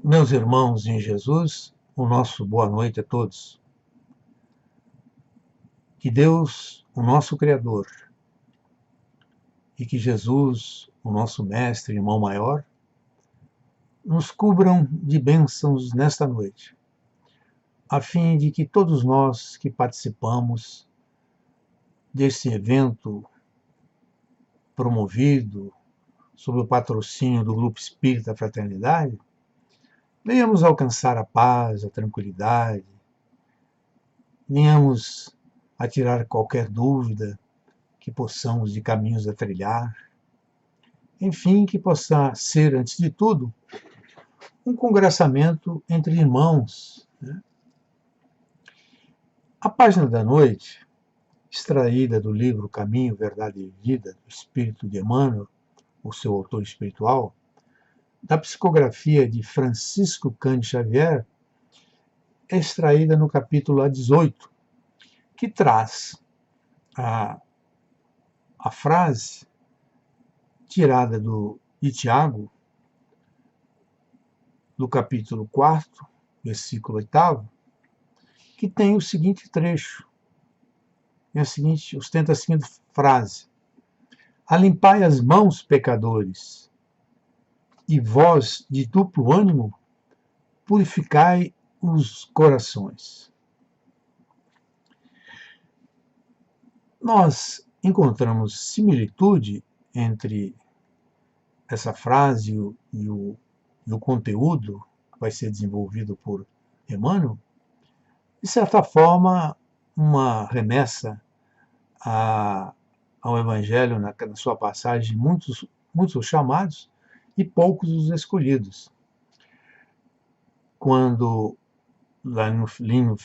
Meus irmãos em Jesus, o nosso boa noite a todos. Que Deus, o nosso Criador, e que Jesus, o nosso Mestre e Irmão Maior, nos cubram de bênçãos nesta noite, a fim de que todos nós que participamos desse evento promovido sob o patrocínio do Grupo Espírita Fraternidade, venhamos alcançar a paz, a tranquilidade, venhamos a tirar qualquer dúvida que possamos de caminhos a trilhar, enfim, que possa ser, antes de tudo, um congraçamento entre irmãos. A página da noite, extraída do livro Caminho, Verdade e Vida, do Espírito de Emmanuel, o seu autor espiritual, da psicografia de Francisco Cândido Xavier, é extraída no capítulo 18, que traz a frase tirada de Tiago, do capítulo 4, versículo 8, que tem o seguinte trecho, ostenta a seguinte frase: alimpai as mãos, pecadores, e vós, de duplo ânimo, purificai os corações. Nós encontramos similitude entre essa frase e o conteúdo que vai ser desenvolvido por Emmanuel, de certa forma, uma remessa ao Evangelho, na sua passagem, muitos os chamados e poucos os escolhidos. Quando,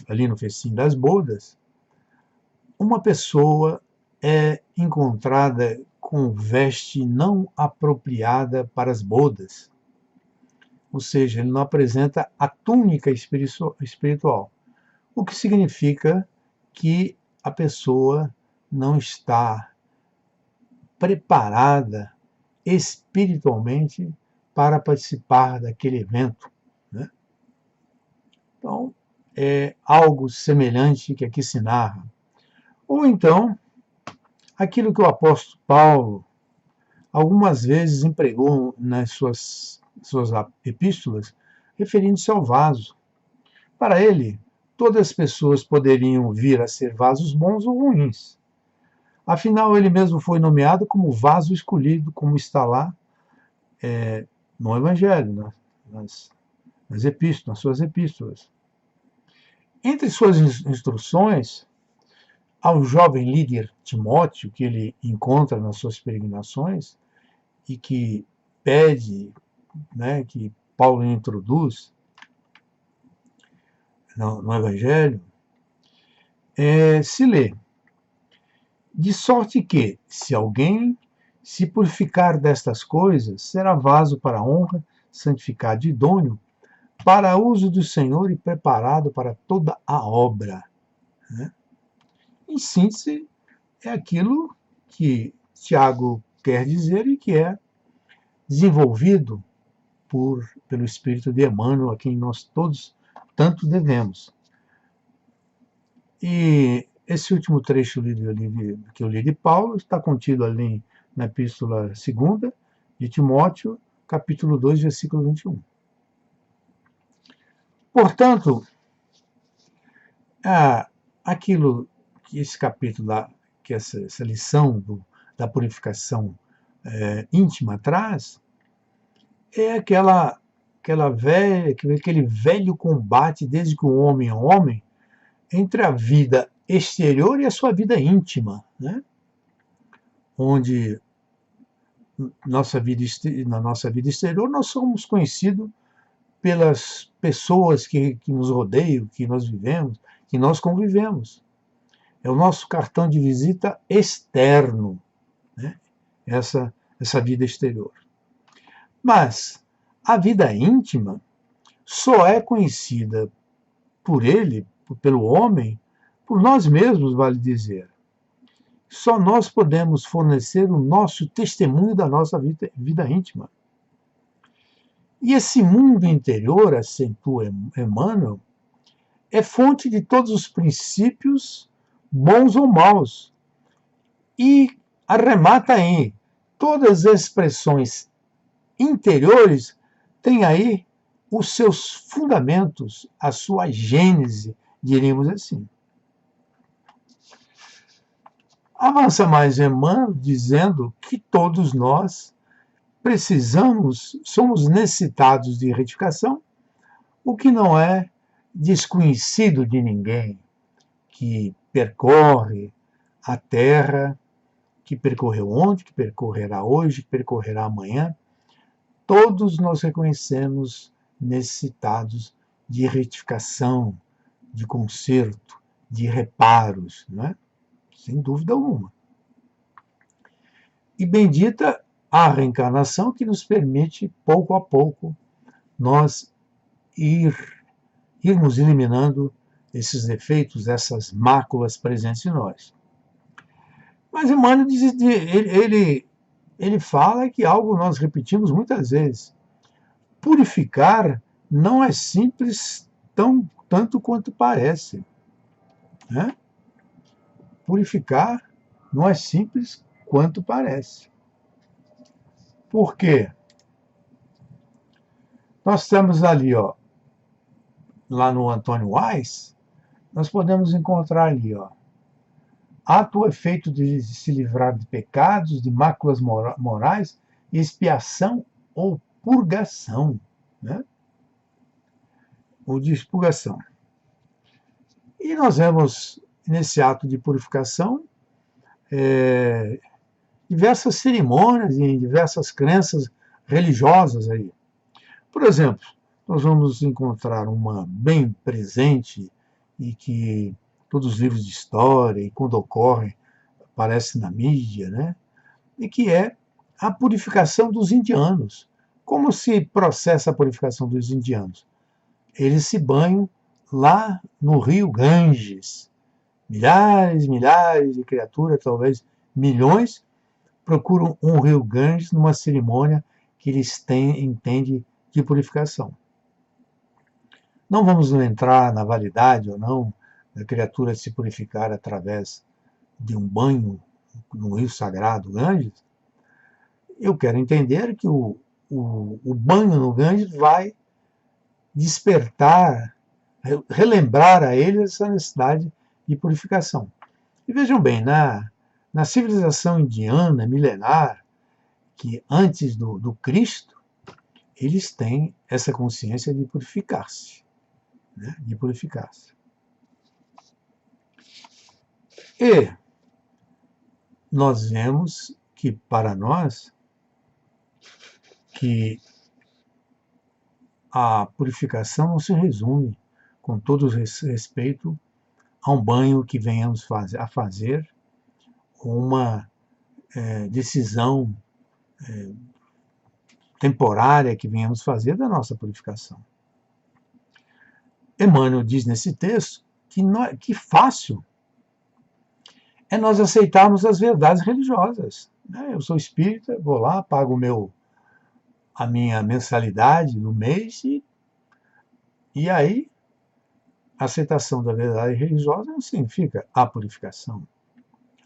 ali no festim das bodas, uma pessoa é encontrada com veste não apropriada para as bodas. Ou seja, ele não apresenta a túnica espiritual, o que significa que a pessoa não está preparada espiritualmente para participar daquele evento. Então, é algo semelhante que aqui se narra. Ou então, aquilo que o apóstolo Paulo algumas vezes empregou nas suas epístolas, referindo-se ao vaso. Para ele, todas as pessoas poderiam vir a ser vasos bons ou ruins. Afinal, ele mesmo foi nomeado como vaso escolhido, como está lá no Evangelho, nas suas epístolas. Entre suas instruções, ao jovem líder Timóteo, que ele encontra nas suas peregrinações e que pede, que Paulo introduz no Evangelho, se lê: de sorte que, se alguém se purificar destas coisas, será vaso para a honra, santificado e idôneo, para uso do Senhor e preparado para toda a obra. Em síntese, é aquilo que Tiago quer dizer e que é desenvolvido pelo Espírito de Emmanuel, a quem nós todos tanto devemos. E esse último trecho que eu li de Paulo está contido ali na Epístola 2 de Timóteo, capítulo 2, versículo 21. Portanto, aquilo que esse capítulo, que essa lição da purificação íntima traz, é aquele velho combate, desde que o homem é homem, entre a vida exterior e a sua vida íntima, onde na nossa vida exterior nós somos conhecidos pelas pessoas que nos rodeiam, que nós vivemos, que nós convivemos. É o nosso cartão de visita externo, essa vida exterior. Mas a vida íntima só é conhecida por ele, pelo homem, por nós mesmos, vale dizer. Só nós podemos fornecer o nosso testemunho da nossa vida íntima. E esse mundo interior, acentua Emmanuel, é fonte de todos os princípios, bons ou maus. E arremata aí, todas as expressões interiores têm aí os seus fundamentos, a sua gênese, diríamos assim. Avança mais Emmanuel dizendo que todos nós somos necessitados de retificação, o que não é desconhecido de ninguém que percorre a Terra, que percorreu ontem, que percorrerá hoje, que percorrerá amanhã. Todos nós reconhecemos necessitados de retificação, de conserto, de reparos, né? Sem dúvida alguma. E bendita a reencarnação que nos permite, pouco a pouco, nós irmos eliminando esses defeitos, essas máculas presentes em nós. Mas Emmanuel ele fala que algo nós repetimos muitas vezes. Purificar não é simples tanto quanto parece. Né? Purificar não é simples quanto parece. Por quê? Nós temos ali, ó, lá no Antônio Wise, nós podemos encontrar ali, ó, ato ou efeito de se livrar de pecados, de máculas morais, expiação ou purgação, né? Ou de expurgação. E nós vemos nesse ato de purificação diversas cerimônias e diversas crenças religiosas aí. Por exemplo, nós vamos encontrar uma bem presente e que todos os livros de história e quando ocorre aparece na mídia, né? E que é a purificação dos indianos. Como se processa a purificação dos indianos? Eles se banham lá no rio Ganges. Milhares de criaturas, talvez milhões, procuram um rio Ganges numa cerimônia que eles entendem de purificação. Não vamos entrar na validade ou não da criatura se purificar através de um banho no rio sagrado Ganges. Eu quero entender que o banho no Ganges vai despertar, relembrar a eles essa necessidade de purificação. E vejam bem, na civilização indiana milenar, que antes do Cristo, eles têm essa consciência de purificar-se. Né? De purificar-se. E nós vemos que, para nós, que a purificação não se resume, com todo respeito, a um banho que venhamos a fazer, uma decisão temporária que venhamos fazer da nossa purificação. Emmanuel diz nesse texto que fácil é nós aceitarmos as verdades religiosas. Eu sou espírita, vou lá, pago a minha mensalidade no mês e aí a aceitação da verdade religiosa não significa a purificação,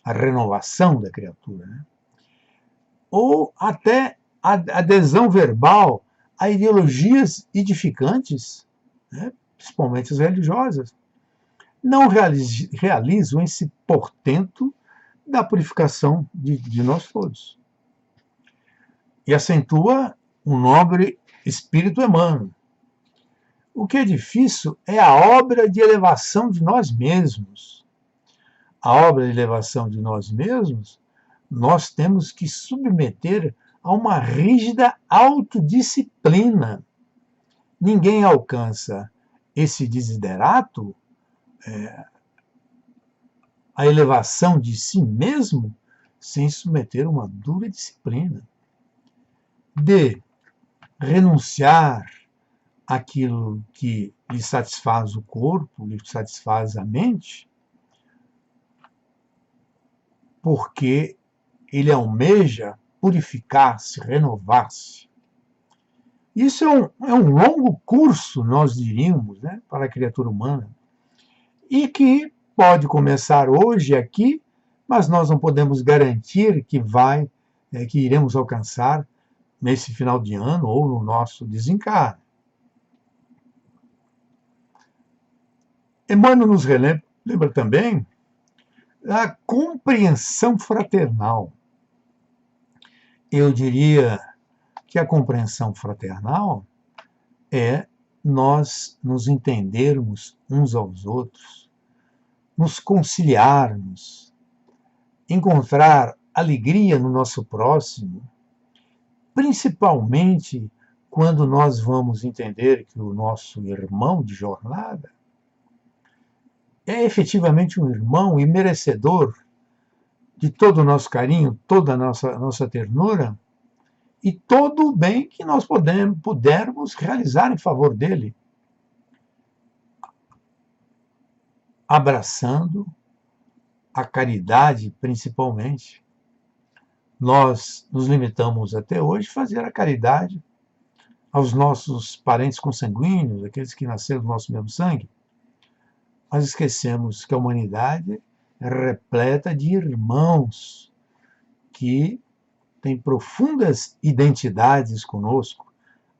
a renovação da criatura. Né? Ou até a adesão verbal a ideologias edificantes, né? Principalmente as religiosas, não realizam esse portento da purificação de nós todos. E acentua um nobre espírito Emmanuel. O que é difícil é a obra de elevação de nós mesmos. A obra de elevação de nós mesmos, nós temos que submeter a uma rígida autodisciplina. Ninguém alcança esse desiderato, a elevação de si mesmo, sem submeter uma dura disciplina. De renunciar àquilo que lhe satisfaz o corpo, lhe satisfaz a mente, porque ele almeja purificar-se, renovar-se. Isso é um longo curso, nós diríamos, né, para a criatura humana, e que pode começar hoje aqui, mas nós não podemos garantir que iremos alcançar nesse final de ano ou no nosso desencarne. Emmanuel nos lembra também a compreensão fraternal. Eu diria que a compreensão fraternal é nós nos entendermos uns aos outros, nos conciliarmos, encontrar alegria no nosso próximo, principalmente quando nós vamos entender que o nosso irmão de jornada é efetivamente um irmão e merecedor de todo o nosso carinho, toda a nossa ternura e todo o bem que nós pudermos realizar em favor dele, abraçando a caridade principalmente. Nós nos limitamos até hoje a fazer a caridade aos nossos parentes consanguíneos, aqueles que nasceram do nosso mesmo sangue. Nós esquecemos que a humanidade é repleta de irmãos que têm profundas identidades conosco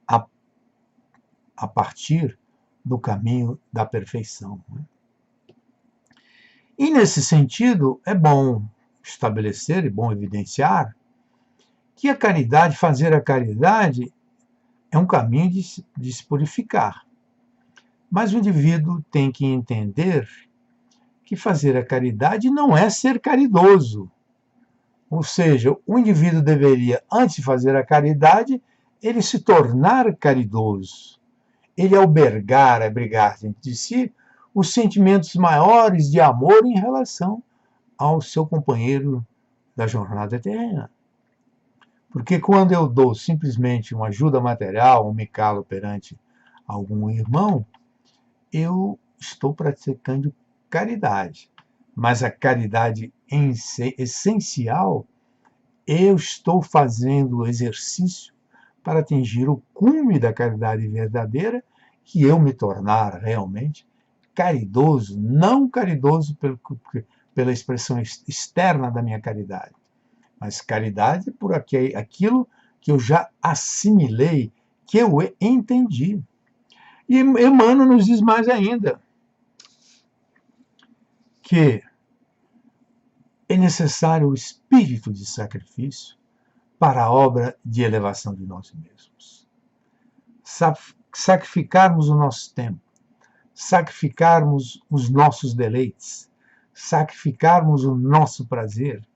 a partir do caminho da perfeição. E, nesse sentido, é bom estabelecer e bom evidenciar que a caridade, fazer a caridade, é um caminho de se purificar. Mas o indivíduo tem que entender que fazer a caridade não é ser caridoso. Ou seja, o indivíduo deveria, antes de fazer a caridade, ele se tornar caridoso. Ele abrigar dentro de si os sentimentos maiores de amor em relação ao seu companheiro da jornada terrena. Porque quando eu dou simplesmente uma ajuda material, me calo perante algum irmão, eu estou praticando caridade. Mas a caridade essencial, eu estou fazendo o exercício para atingir o cume da caridade verdadeira, que eu me tornar realmente caridoso, não caridoso pela expressão externa da minha caridade, mas caridade por aquilo que eu já assimilei, que eu entendi. E Emmanuel nos diz mais ainda, que é necessário o espírito de sacrifício para a obra de elevação de nós mesmos. Sacrificarmos o nosso tempo, sacrificarmos os nossos deleites, sacrificarmos o nosso prazer,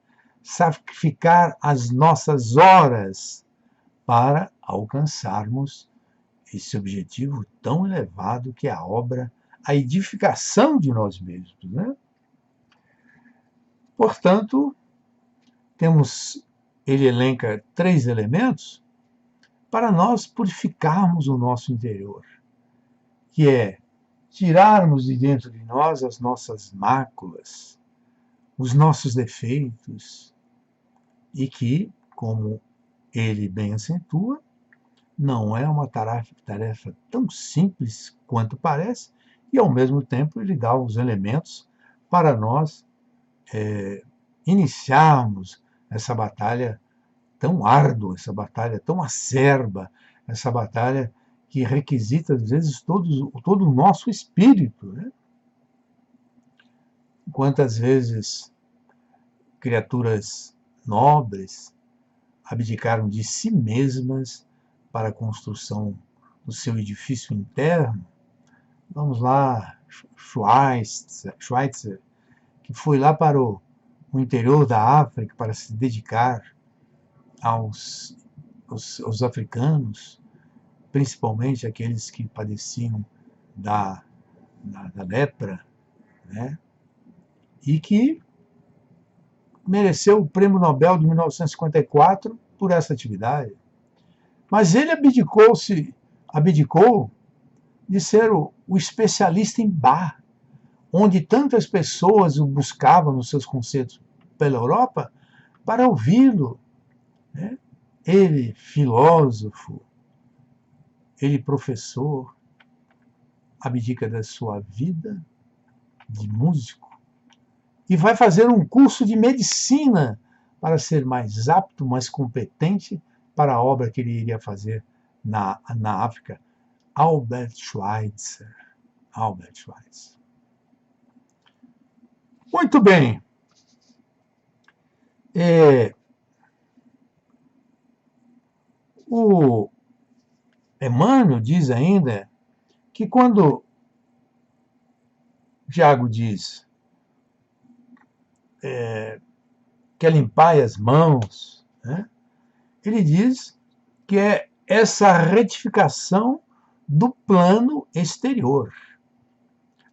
sacrificar as nossas horas para alcançarmos esse objetivo tão elevado que é a obra, a edificação de nós mesmos, né? Portanto, ele elenca 3 elementos para nós purificarmos o nosso interior, que é tirarmos de dentro de nós as nossas máculas, os nossos defeitos, e que, como ele bem acentua, não é uma tarefa tão simples quanto parece, e ao mesmo tempo ele dá os elementos para nós iniciarmos essa batalha tão árdua, essa batalha tão acerba, essa batalha que requisita, às vezes, todo o nosso espírito, né? Quantas vezes criaturas nobres abdicaram de si mesmas para a construção do seu edifício interno? Vamos lá, Schweitzer, que foi lá para o interior da África para se dedicar aos africanos, principalmente aqueles que padeciam da lepra, né? E que mereceu o Prêmio Nobel de 1954 por essa atividade. Mas ele abdicou de ser o especialista em Bach, onde tantas pessoas o buscavam nos seus concertos pela Europa para ouvi-lo, né? Ele, filósofo, ele, professor, abdica da sua vida de músico e vai fazer um curso de medicina para ser mais apto, mais competente para a obra que ele iria fazer na África. Albert Schweitzer. Albert Schweitzer. Muito bem. O Emmanuel diz ainda que quando Tiago diz quer limpar as mãos, né? Ele diz que é essa retificação do plano exterior.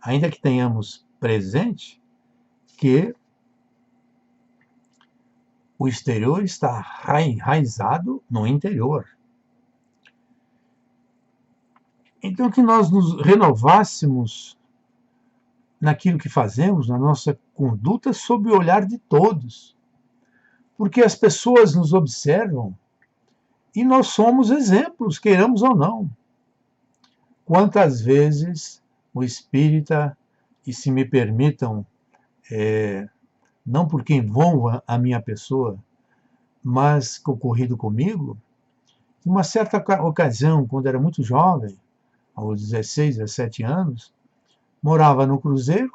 Ainda que tenhamos presente que o exterior está enraizado no interior. Então, que nós nos renovássemos naquilo que fazemos, na nossa conduta, sob o olhar de todos. Porque as pessoas nos observam e nós somos exemplos, queiramos ou não. Quantas vezes o espírita, e se me permitam, não porque envolva a minha pessoa, mas ocorrido comigo, em uma certa ocasião, quando era muito jovem, aos 16, 17 anos, morava no Cruzeiro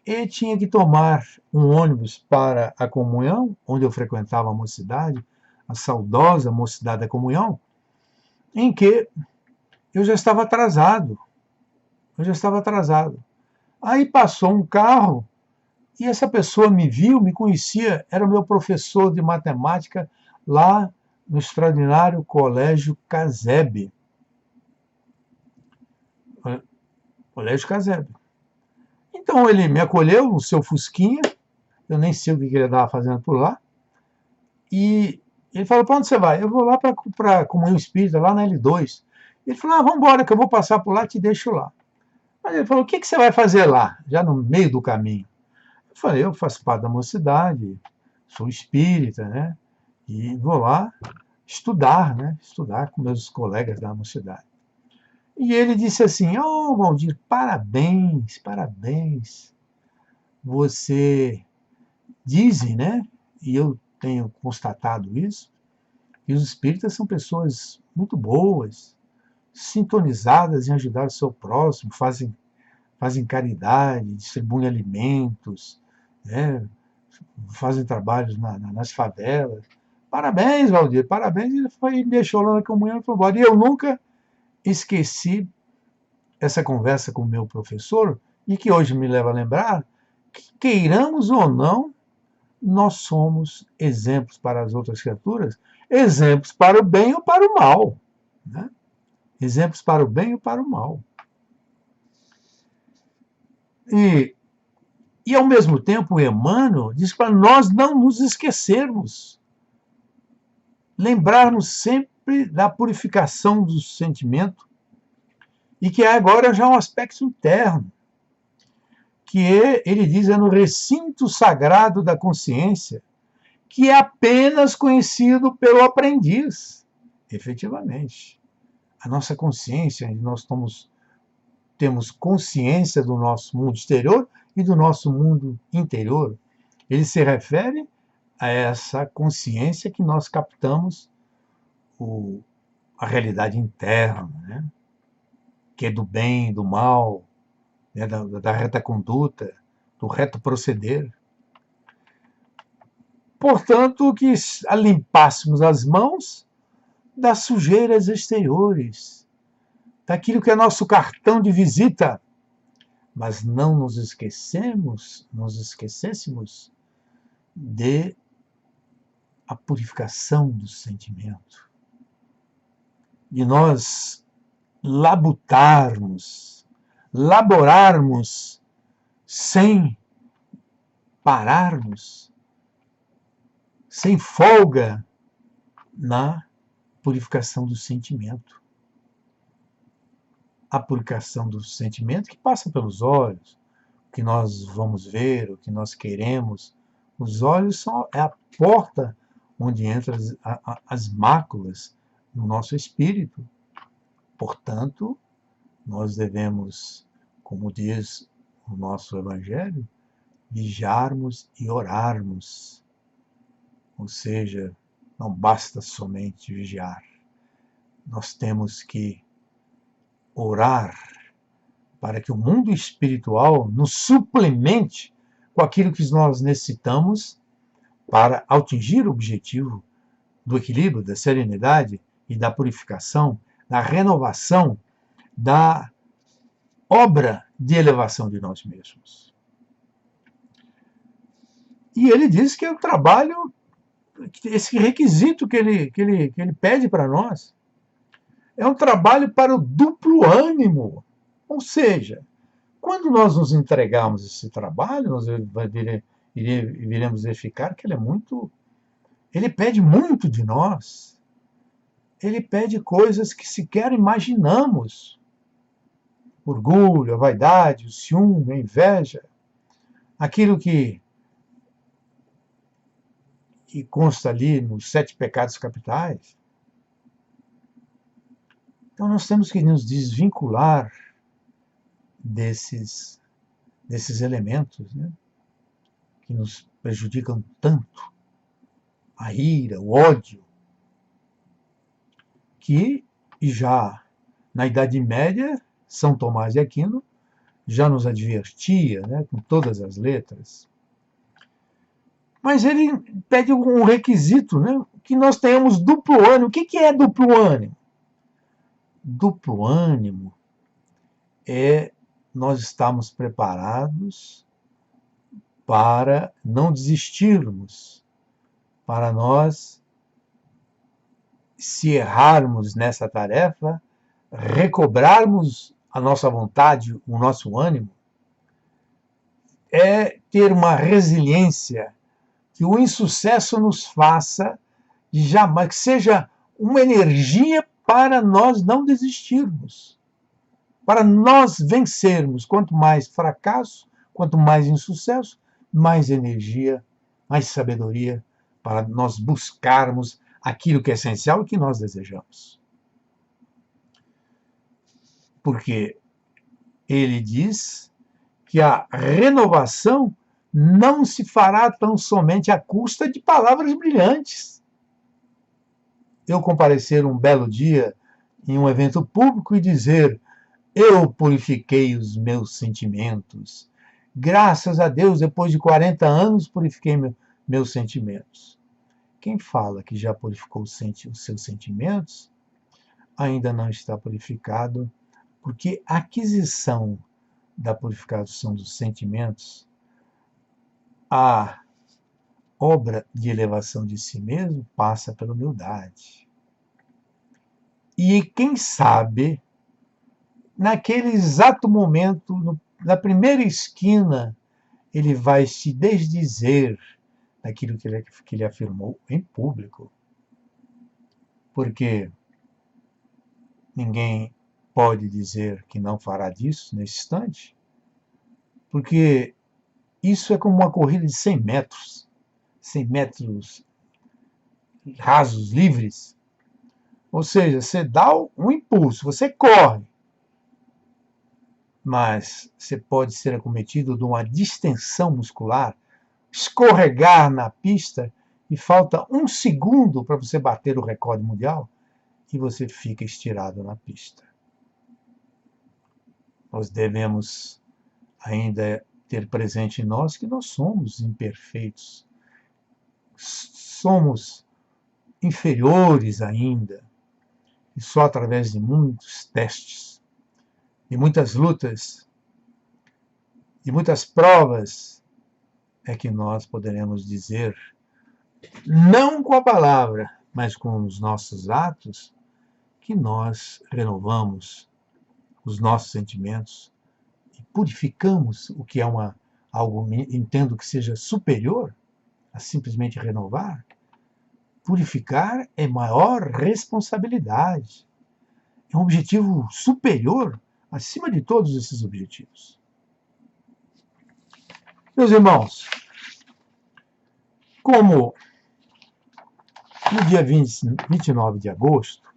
e tinha que tomar um ônibus para a Comunhão, onde eu frequentava a mocidade, a saudosa Mocidade da Comunhão, em que eu já estava atrasado. Aí passou um carro e essa pessoa me viu, me conhecia, era o meu professor de matemática lá no extraordinário Colégio Casebre. Colégio Casebre. Então ele me acolheu no seu Fusquinha, eu nem sei o que ele estava fazendo por lá, e ele falou, para onde você vai? Eu vou lá para a Comunhão Espírita, lá na L2. Ele falou, vamos embora, que eu vou passar por lá e te deixo lá. Mas ele falou, o que você vai fazer lá, já no meio do caminho? Eu falei, eu faço parte da mocidade, sou espírita, né? E vou lá estudar, né? Estudar com meus colegas da mocidade. E ele disse assim, Valdir, parabéns, parabéns. Você dizem, né? E eu tenho constatado isso, que os espíritas são pessoas muito boas, sintonizadas em ajudar o seu próximo, fazem caridade, distribuem alimentos, né? Fazem trabalhos nas favelas. Parabéns, Valdir, parabéns. Ele foi, me deixou lá na comunhão e foi embora. E eu nunca esqueci essa conversa com o meu professor, e que hoje me leva a lembrar que, queiramos ou não, nós somos exemplos para as outras criaturas, exemplos para o bem ou para o mal. Né? Exemplos para o bem ou para o mal. E ao mesmo tempo, o Emmanuel diz para nós não nos esquecermos, lembrarmos sempre da purificação do sentimento, e que agora já é um aspecto interno, que ele diz é no recinto sagrado da consciência, que é apenas conhecido pelo aprendiz. Efetivamente, a nossa consciência, nós temos consciência do nosso mundo exterior e do nosso mundo interior. Ele se refere a essa consciência que nós captamos a realidade interna, né? Que é do bem, do mal, né? da reta conduta, do reto proceder. Portanto, que limpássemos as mãos das sujeiras exteriores, daquilo que é nosso cartão de visita, mas não nos esquecêssemos de a purificação do sentimento, de nós laborarmos sem pararmos, sem folga na purificação do sentimento. A purificação do sentimento que passa pelos olhos, o que nós vamos ver, o que nós queremos. Os olhos é a porta onde entram as máculas no nosso espírito. Portanto, nós devemos, como diz o nosso Evangelho, vigiarmos e orarmos. Ou seja, não basta somente vigiar. Nós temos que orar para que o mundo espiritual nos suplemente com aquilo que nós necessitamos para atingir o objetivo do equilíbrio, da serenidade e da purificação, da renovação, da obra de elevação de nós mesmos. E ele diz que é o trabalho, esse requisito que ele pede para nós, é um trabalho para o duplo ânimo. Ou seja, quando nós nos entregarmos a esse trabalho, nós iremos verificar que ele pede muito de nós. Ele pede coisas que sequer imaginamos. Orgulho, a vaidade, o ciúme, a inveja, aquilo que consta ali nos 7 pecados capitais. Então nós temos que nos desvincular desses elementos, né, que nos prejudicam tanto. A ira, o ódio, que já na Idade Média, São Tomás de Aquino já nos advertia, né, com todas as letras. Mas ele pede um requisito, né, que nós tenhamos duplo ânimo. O que é duplo ânimo? Duplo ânimo é nós estarmos preparados para não desistirmos, para nós, se errarmos nessa tarefa, recobrarmos a nossa vontade, o nosso ânimo, é ter uma resiliência que o insucesso nos faça de jamais, que seja uma energia para nós não desistirmos, para nós vencermos. Quanto mais fracasso, quanto mais insucesso, mais energia, mais sabedoria para nós buscarmos aquilo que é essencial e que nós desejamos. Porque ele diz que a renovação não se fará tão somente à custa de palavras brilhantes. Eu comparecer um belo dia em um evento público e dizer: eu purifiquei os meus sentimentos. Graças a Deus, depois de 40 anos, purifiquei meus sentimentos. Quem fala que já purificou os seus sentimentos, ainda não está purificado, porque a aquisição da purificação dos sentimentos, a obra de elevação de si mesmo, passa pela humildade. E quem sabe, naquele exato momento, na primeira esquina, ele vai se desdizer daquilo que ele afirmou em público. Porque ninguém pode dizer que não fará disso nesse instante, porque isso é como uma corrida de 100 metros, 100 metros rasos, livres. Ou seja, você dá um impulso, você corre, mas você pode ser acometido de uma distensão muscular, escorregar na pista e falta 1 segundo para você bater o recorde mundial e você fica estirado na pista. Nós devemos ainda ter presente em nós que nós somos imperfeitos, somos inferiores ainda, e só através de muitos testes, de muitas lutas, de muitas provas, é que nós poderemos dizer, não com a palavra, mas com os nossos atos, que nós renovamos os nossos sentimentos e purificamos o que é algo, entendo que seja superior a simplesmente renovar. Purificar é maior responsabilidade. É um objetivo superior acima de todos esses objetivos. Meus irmãos, como no dia 29 de agosto,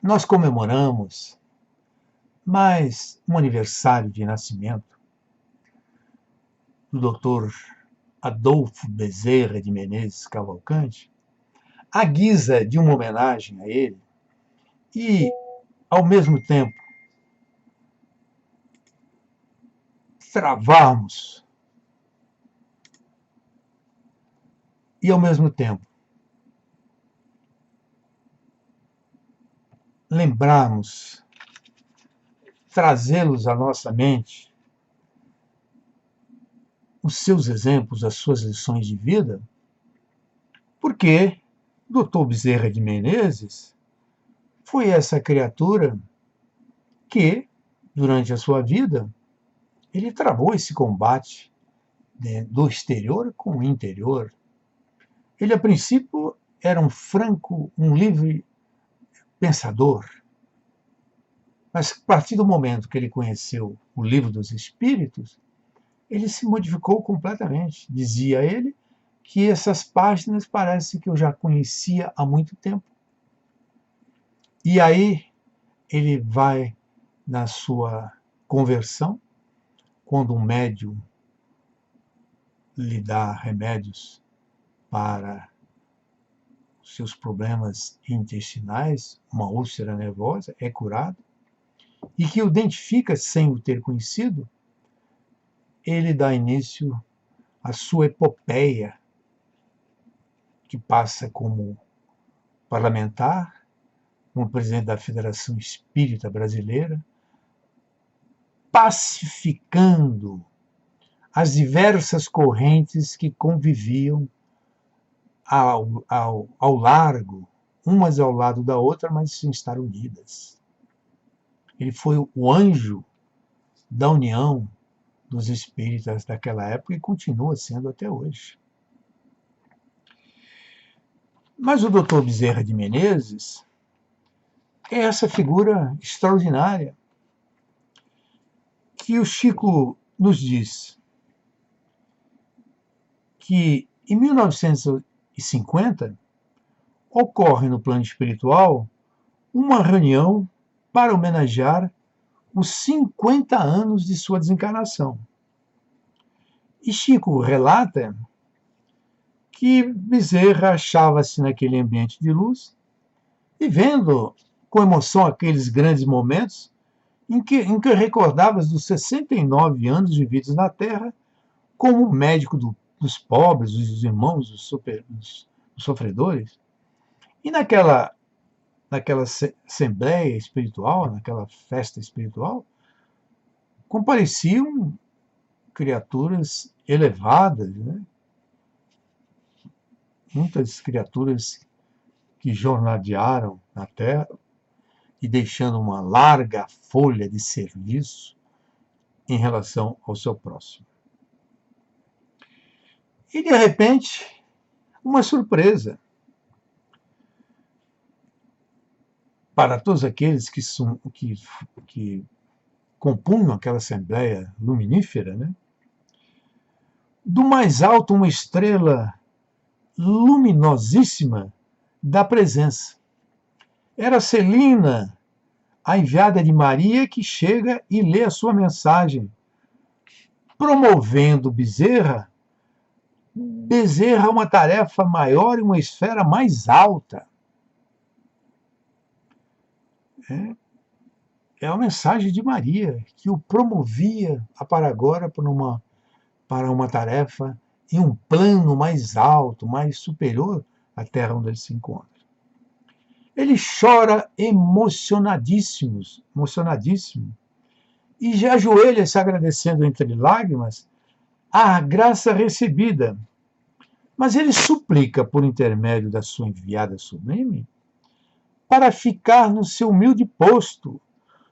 nós comemoramos mais um aniversário de nascimento do Dr. Adolfo Bezerra de Menezes Cavalcante, à guisa de uma homenagem a ele, e, ao mesmo tempo, travarmos e, ao mesmo tempo, lembrarmos, trazê-los à nossa mente, os seus exemplos, as suas lições de vida, porque Dr. Bezerra de Menezes foi essa criatura que, durante a sua vida, ele travou esse combate do exterior com o interior. Ele, a princípio, era um livre pensador, mas a partir do momento que ele conheceu o Livro dos Espíritos, ele se modificou completamente. Dizia ele que essas páginas parece que eu já conhecia há muito tempo. E aí ele vai na sua conversão, quando um médium lhe dá remédios para os seus problemas intestinais, uma úlcera nervosa, é curado, e que o identifica sem o ter conhecido, ele dá início à sua epopeia, que passa como parlamentar, como presidente da Federação Espírita Brasileira, pacificando as diversas correntes que conviviam ao largo, umas ao lado da outra, mas sem estar unidas. Ele foi o anjo da união dos espíritas daquela época e continua sendo até hoje. Mas o Dr. Bezerra de Menezes é essa figura extraordinária que o Chico nos diz que em 1950 ocorre no plano espiritual uma reunião para homenagear os 50 anos de sua desencarnação. E Chico relata que Bezerra achava-se naquele ambiente de luz e vendo com emoção aqueles grandes momentos em que recordava dos 69 anos vividos na Terra como médico dos pobres, dos irmãos, dos sofredores. E naquela assembleia espiritual, naquela festa espiritual, compareciam criaturas elevadas, né? Muitas criaturas que jornadearam na Terra e deixando uma larga folha de serviço em relação ao seu próximo. E, de repente, uma surpresa para todos aqueles que compunham aquela assembleia luminífera, né? Do mais alto, uma estrela luminosíssima da presença. Era Celina, a enviada de Maria, que chega e lê a sua mensagem, promovendo Bezerra a uma tarefa maior e uma esfera mais alta. É a mensagem de Maria, que o promovia para agora para uma tarefa em um plano mais alto, mais superior à terra onde ele se encontra. Ele chora emocionadíssimo, e já ajoelha-se agradecendo entre lágrimas a graça recebida. Mas ele suplica, por intermédio da sua enviada sublime, para ficar no seu humilde posto,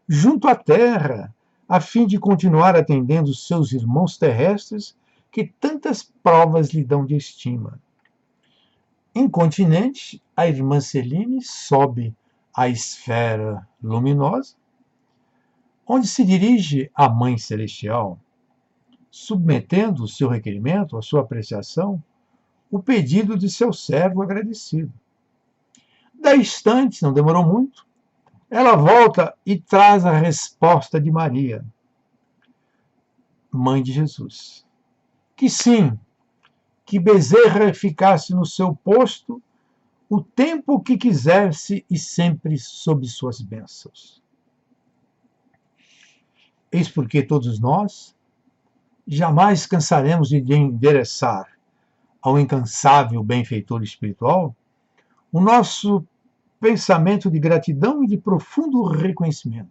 junto à terra, a fim de continuar atendendo os seus irmãos terrestres que tantas provas lhe dão de estima. Incontinente, a irmã Celine sobe à esfera luminosa, onde se dirige à Mãe Celestial, submetendo o seu requerimento, a sua apreciação, o pedido de seu servo agradecido. 10 instantes, não demorou muito, ela volta e traz a resposta de Maria, mãe de Jesus, que sim, que Bezerra ficasse no seu posto o tempo que quisesse e sempre sob suas bênçãos. Eis porque todos nós jamais cansaremos de endereçar ao incansável benfeitor espiritual o nosso pensamento de gratidão e de profundo reconhecimento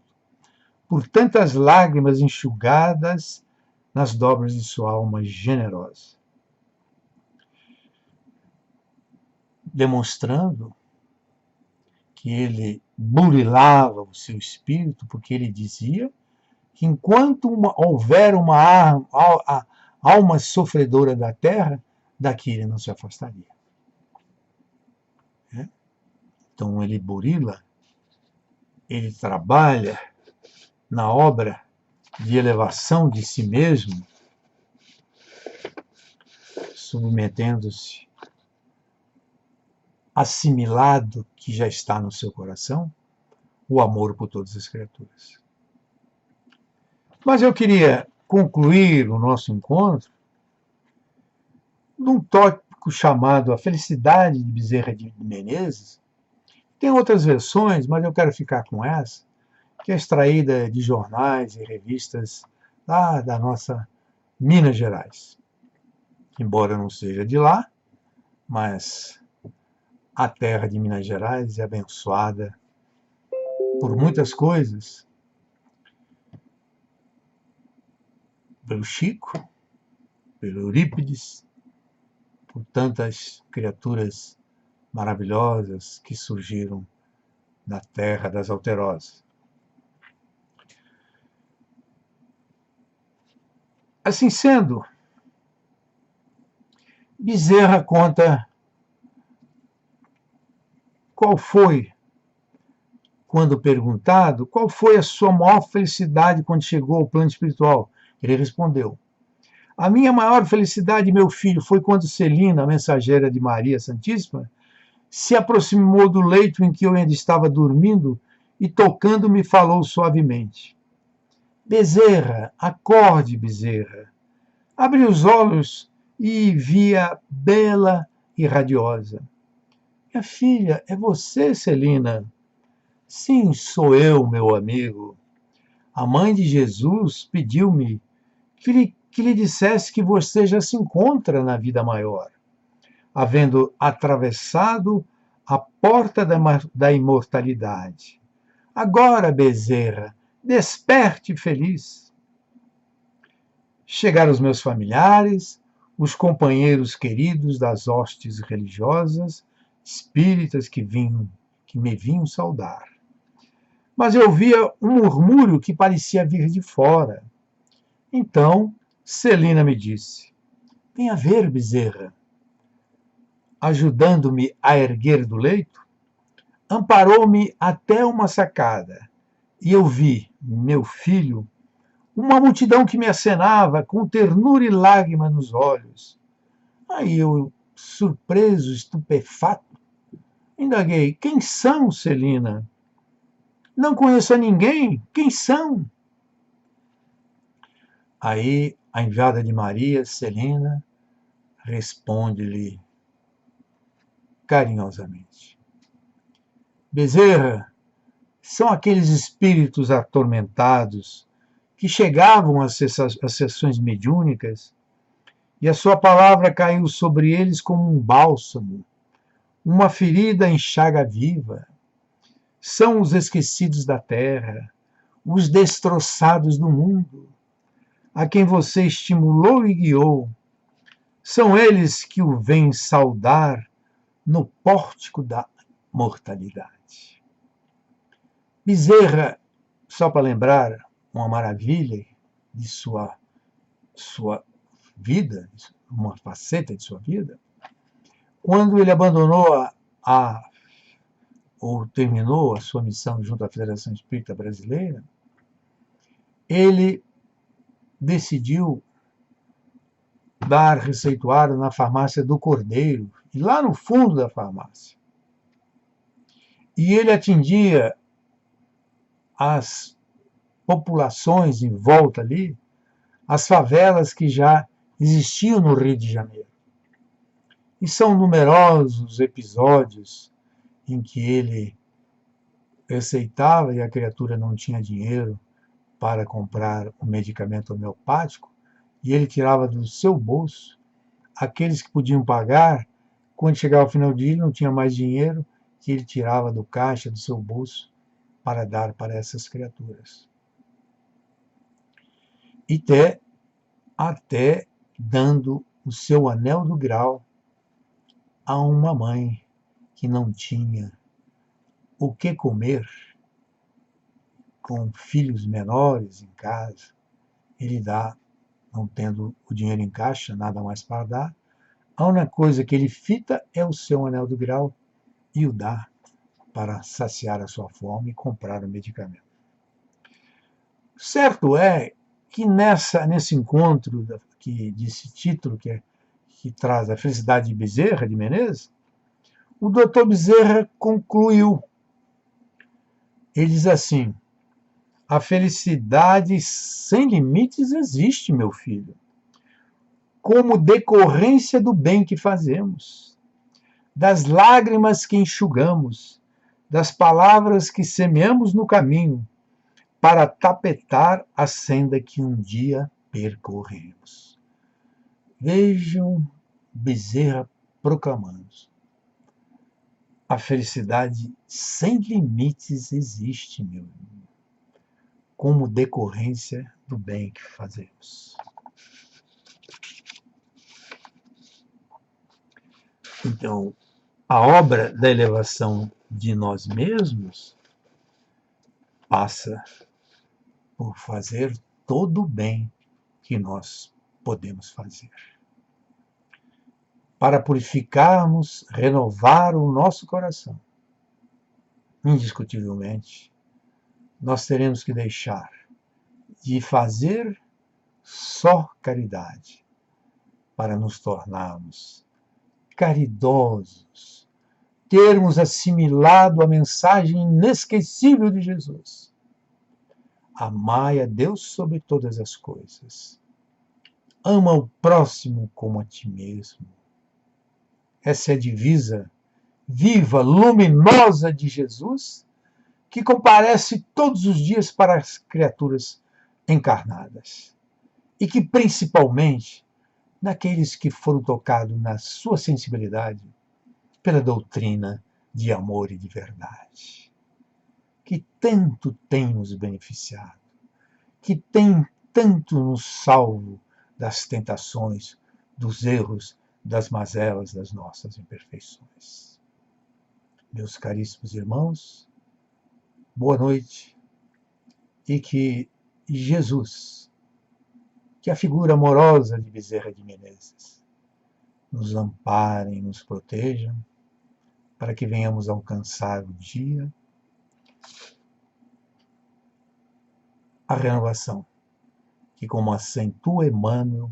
por tantas lágrimas enxugadas nas dobras de sua alma generosa, demonstrando que ele burilava o seu espírito, porque ele dizia que enquanto houver uma alma sofredora da terra, daqui ele não se afastaria. Então ele burila, ele trabalha na obra de elevação de si mesmo, submetendo-se, assimilado que já está no seu coração, o amor por todas as criaturas. Mas eu queria concluir o nosso encontro num tópico chamado A Felicidade de Bezerra de Menezes. Tem outras versões, mas eu quero ficar com essa, que é extraída de jornais e revistas lá da nossa Minas Gerais. Embora não seja de lá, mas a terra de Minas Gerais é abençoada por muitas coisas, pelo Chico, pelo Eurípides, por tantas criaturas maravilhosas que surgiram da terra das Alterosas. Assim sendo, Bezerra conta qual foi, quando perguntado, qual foi a sua maior felicidade quando chegou ao plano espiritual. Ele respondeu: a minha maior felicidade, meu filho, foi quando Celina, a mensageira de Maria Santíssima, se aproximou do leito em que eu ainda estava dormindo e, tocando, me falou suavemente: Bezerra, acorde, Bezerra. Abri os olhos e via bela e radiosa. Minha filha, é você, Celina? Sim, sou eu, meu amigo. A mãe de Jesus pediu-me que lhe dissesse que você já se encontra na vida maior, havendo atravessado a porta da imortalidade. Agora, Bezerra, desperte feliz. Chegaram os meus familiares, os companheiros queridos das hostes religiosas, espíritas que me vinham saudar. Mas eu via um murmúrio que parecia vir de fora. Então, Celina me disse: venha ver, Bezerra. Ajudando-me a erguer do leito, amparou-me até uma sacada, e eu vi, meu filho, uma multidão que me acenava com ternura e lágrima nos olhos. Aí eu, surpreso, estupefato, indaguei: quem são, Celina? Não conheço a ninguém. Quem são? Aí a enviada de Maria, Celina, responde-lhe carinhosamente: Bezerra, são aqueles espíritos atormentados que chegavam às sessões mediúnicas e a sua palavra caiu sobre eles como um bálsamo, uma ferida em chaga viva. São os esquecidos da terra, os destroçados do mundo, a quem você estimulou e guiou. São eles que o vêm saudar no pórtico da mortalidade. Bezerra, só para lembrar uma maravilha de sua vida, uma faceta de sua vida, quando ele abandonou ou terminou a sua missão junto à Federação Espírita Brasileira, ele decidiu dar receituário na farmácia do Cordeiro, lá no fundo da farmácia. E ele atendia as populações em volta ali, as favelas que já existiam no Rio de Janeiro. E são numerosos episódios em que ele receitava e a criatura não tinha dinheiro para comprar um medicamento homeopático, e ele tirava do seu bolso. Aqueles que podiam pagar, quando chegava ao final do dia, ele não tinha mais dinheiro, que ele tirava do caixa do seu bolso para dar para essas criaturas. E até dando o seu anel do grau a uma mãe que não tinha o que comer, com filhos menores em casa. Ele dá, não tendo o dinheiro em caixa, nada mais para dar. A única coisa que ele fita é o seu anel do grau e o dá para saciar a sua fome e comprar o medicamento. Certo é que nesse encontro desse título que traz a felicidade de Bezerra de Menezes, o Dr. Bezerra concluiu. Ele diz assim: a felicidade sem limites existe, meu filho, como decorrência do bem que fazemos, das lágrimas que enxugamos, das palavras que semeamos no caminho, para tapetar a senda que um dia percorremos. Vejam Bezerra proclamando: a felicidade sem limites existe, meu irmão, como decorrência do bem que fazemos. Então, a obra da elevação de nós mesmos passa por fazer todo o bem que nós podemos fazer. Para purificarmos, renovar o nosso coração, indiscutivelmente, nós teremos que deixar de fazer só caridade para nos tornarmos caridosos, termos assimilado a mensagem inesquecível de Jesus. Amai a Deus sobre todas as coisas. Ama o próximo como a ti mesmo. Essa é a divisa viva, luminosa de Jesus, que comparece todos os dias para as criaturas encarnadas. E que, principalmente, naqueles que foram tocados na sua sensibilidade pela doutrina de amor e de verdade, que tanto tem nos beneficiado, que tem tanto nos salvo das tentações, dos erros, das mazelas, das nossas imperfeições. Meus caríssimos irmãos, boa noite, e que Jesus, que a figura amorosa de Bezerra de Menezes, nos amparem, nos protejam, para que venhamos alcançar o dia, a renovação, que como acentua Emmanuel,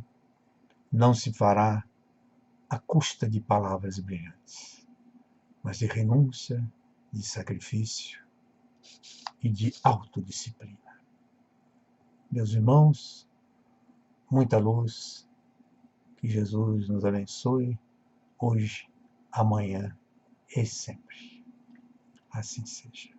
não se fará à custa de palavras brilhantes, mas de renúncia, de sacrifício e de autodisciplina. Meus irmãos, muita luz, que Jesus nos abençoe, hoje, amanhã e sempre. Assim seja.